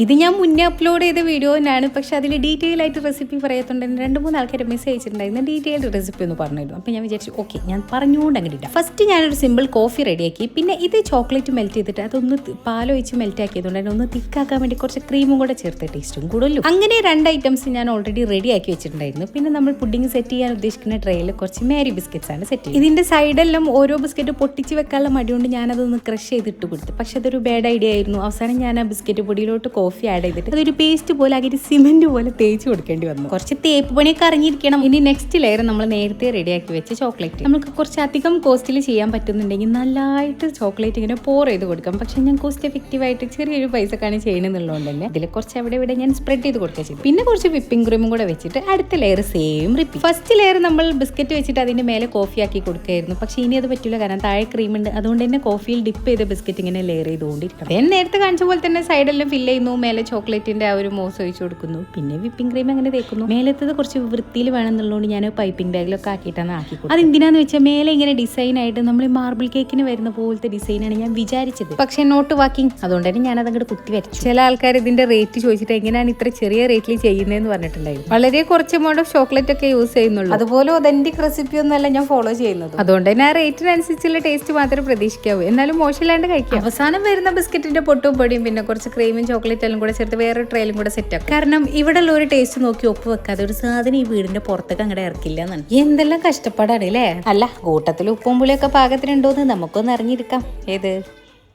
ഇത് ഞാൻ മുന്നേ അപ്ലോഡ് ചെയ്ത വീഡിയോ തന്നെയാണ്, പക്ഷെ അതിൽ ഡീറ്റെയിൽ ആയിട്ട് റെസിപ്പി പറയത്തുണ്ട്. 2-3 ആൾക്കാർ മെസ്സേജ് അയച്ചിട്ടുണ്ടായിരുന്നു ഡീറ്റെയിൽഡ് റെസിപ്പി ഒന്ന് പറഞ്ഞിരുന്നു. അപ്പോൾ ഞാൻ വിചാരിച്ചു ഓക്കെ ഞാൻ പറഞ്ഞുകൊണ്ട് അങ്ങനെ ഇടാം. ഫസ്റ്റ് ഞാനൊരു സിമ്പിൾ കോഫി റെഡിയാക്കി. പിന്നെ ഇത് ചോക്ലേറ്റ് മെൽറ്റ് ചെയ്തിട്ട് അതൊന്ന് പാലൊഴിച്ച് മെൽറ്റ് ആക്കിയതുകൊണ്ട് തന്നെ ഒന്ന് തിക്കാക്കാൻ വേണ്ടി കുറച്ച് ക്രീമും കൂടെ ചേർത്ത് ടേസ്റ്റും കൂടുതലും. അങ്ങനെ 2 ഐറ്റംസ് ഞാൻ ഓൾറെഡി റെഡിയാക്കി വെച്ചിട്ടുണ്ടായിരുന്നു. പിന്നെ നമ്മൾ പുഡിംഗ് സെറ്റ് ചെയ്യാൻ ഉദ്ദേശിക്കുന്ന ട്രേയിൽ കുറച്ച് മേരി ബിസ്ക്കറ്റ്സ് ആണ് സെറ്റ് ചെയ്യുന്നത്. ഇതിന്റെ സൈഡെല്ലാം ഓരോ ബിസ്ക്കറ്റ് പൊട്ടിച്ച് വെക്കാനുള്ള മടിയുണ്ട് ഞാനതൊന്ന് ക്രഷ് ചെയ്തിട്ട് കൊടുത്തു. പക്ഷെ അതൊരു ബാഡ് ഐഡിയ ആയിരുന്നു. അവസാനം ഞാൻ ആ ബിസ്ക്കറ്റ് പൊടിയിലോട്ട് കോഫി ആഡ് ചെയ്തിട്ട് അതൊരു പേസ്റ്റ് പോലെ ആക്കി സിമെന്റ് പോലെ തേച്ച് കൊടുക്കേണ്ടി വന്നു. കുറച്ച് തേപ്പ് പണിയൊക്കെ അറിഞ്ഞിരിക്കണം. ഇനി നെക്സ്റ്റ് ലെയർ നമ്മൾ നേരത്തെ റെഡിയാക്കി വെച്ച ചോക്ലേറ്റ്. നമുക്ക് കുറച്ച് അധികം കോസ്റ്റിൽ ചെയ്യാൻ പറ്റുന്നുണ്ടെങ്കിൽ നല്ലതായിട്ട് ചോക്ലേറ്റ് ഇങ്ങനെ പോർ ചെയ്ത് കൊടുക്കാം. പക്ഷെ ഞാൻ കോസ്റ്റ് എഫക്റ്റീവ് ആയിട്ട് ചെറിയൊരു പൈസക്കാണ് ചെയ്യണമെന്നുള്ളതുകൊണ്ട് തന്നെ ഇതിൽ കുറച്ച് അവിടെ ഇവിടെ ഞാൻ സ്പ്രെഡ് ചെയ്ത് കൊടുക്കുക ചെയ്തു. പിന്നെ കുറച്ച് വിപ്പിംഗ് ക്രീമും കൂടെ വെച്ചിട്ട് അടുത്ത layer same repeat. First layer നമ്മൾ ബിസ്ക്കറ്റ് വെച്ചിട്ട് അതിന്റെ മേലെ കോഫി ആക്കി കൊടുക്കുകയായിരുന്നു. പക്ഷെ ഇനി അത് പറ്റില്ല, കാരണം താഴെ ക്രീം ഉണ്ട്. അതുകൊണ്ട് തന്നെ കോഫിയിൽ ഡിപ്പ് ചെയ്ത ബിസ്ക്കറ്റ് ഇങ്ങനെ ലെയർ ചെയ്തുകൊണ്ടിരിക്കണം. ഞാൻ നേരത്തെ കാണിച്ച പോലെ തന്നെ സൈഡെല്ലാം ഫില്ല് ചെയ്യുന്നു, മേലെ ചോക്ലേറ്റിന്റെ ആ ഒരു മോസ് ഒഴിച്ചു കൊടുക്കുന്നു, പിന്നെ വിപ്പിംഗ് ക്രീം അങ്ങനെ തേക്കുന്നു. മേലത്തത് കുറച്ച് വൃത്തിയിൽ വേണമെന്നുള്ളതുകൊണ്ട് ഞാൻ പൈപ്പിംഗ് ബാഗിലൊക്കെ ആക്കിയിട്ടാണ് ആക്കി കൊടുക്കുന്നത്. അതെന്തിനാന്ന് വെച്ചാൽ മേലെ ഇങ്ങനെ ഡിസൈൻ ആയിട്ട് നമ്മൾ മാർബിൾ കേക്കിന് വരുന്ന പോലത്തെ ഡിസൈനാണ് ഞാൻ വിചാരിച്ചത്. പക്ഷെ നോട്ട് വർക്കിംഗ്, അതുകൊണ്ട് തന്നെ ഞാൻ അതങ്ങോട്ട് കുത്തി വരച്ചു. ചില ആൾക്കാർ ഇതിന്റെ റേറ്റ് ചോദിച്ചിട്ട് എങ്ങനെയാണ് ഇത്ര ചെറിയ റേറ്റിൽ ചെയ്യുന്നതെന്ന് പറഞ്ഞിട്ടുണ്ടായിരുന്നു. വളരെ കുറച്ച് എമൗണ്ട് ഓഫ് ചോക്ലേറ്റ് ഒക്കെ യൂസ് ചെയ്യുന്നുള്ളൂ. അതുപോലെ ഒതന്റിക് റെസിപ്പി ഒന്നല്ല ഞാൻ ഫോളോ ചെയ്യുന്നത്. അതുകൊണ്ട് തന്നെ ആ റേറ്റിനനുസരിച്ചുള്ള ടേസ്റ്റ് മാത്രമേ പ്രതീക്ഷിക്കാവൂ. എന്നാലും മോശമില്ലാണ്ട് കഴിക്കാം. അവസാനം വരുന്ന ബിസ്ക്കറ്റിന്റെ പൊട്ടും പൊടിയും പിന്നെ കുറച്ച് ക്രീമും ചോക്ലേറ്റ് എല്ലാം കൂടെ ചേർത്ത് വേറെ ട്രെയിലും കൂടെ സെറ്റ് ആക്കും. കാരണം ഇവിടെ ഉള്ള ഒരു ടേസ്റ്റ് നോക്കി ഒപ്പ് വെക്കാതെ ഒരു സാധനം ഈ വീടിന്റെ പുറത്തേക്ക് അങ്ങടെ ഇറക്കില്ല എന്നാണ്. എന്തെല്ലാം കഷ്ടപ്പാടാണ് അല്ലേ? അല്ല, കൂട്ടത്തിൽ ഉപ്പും പുളിയൊക്കെ പാകത്തിനുണ്ടോന്ന് നമുക്കൊന്ന് അറിഞ്ഞിരിക്കാം. ഏത്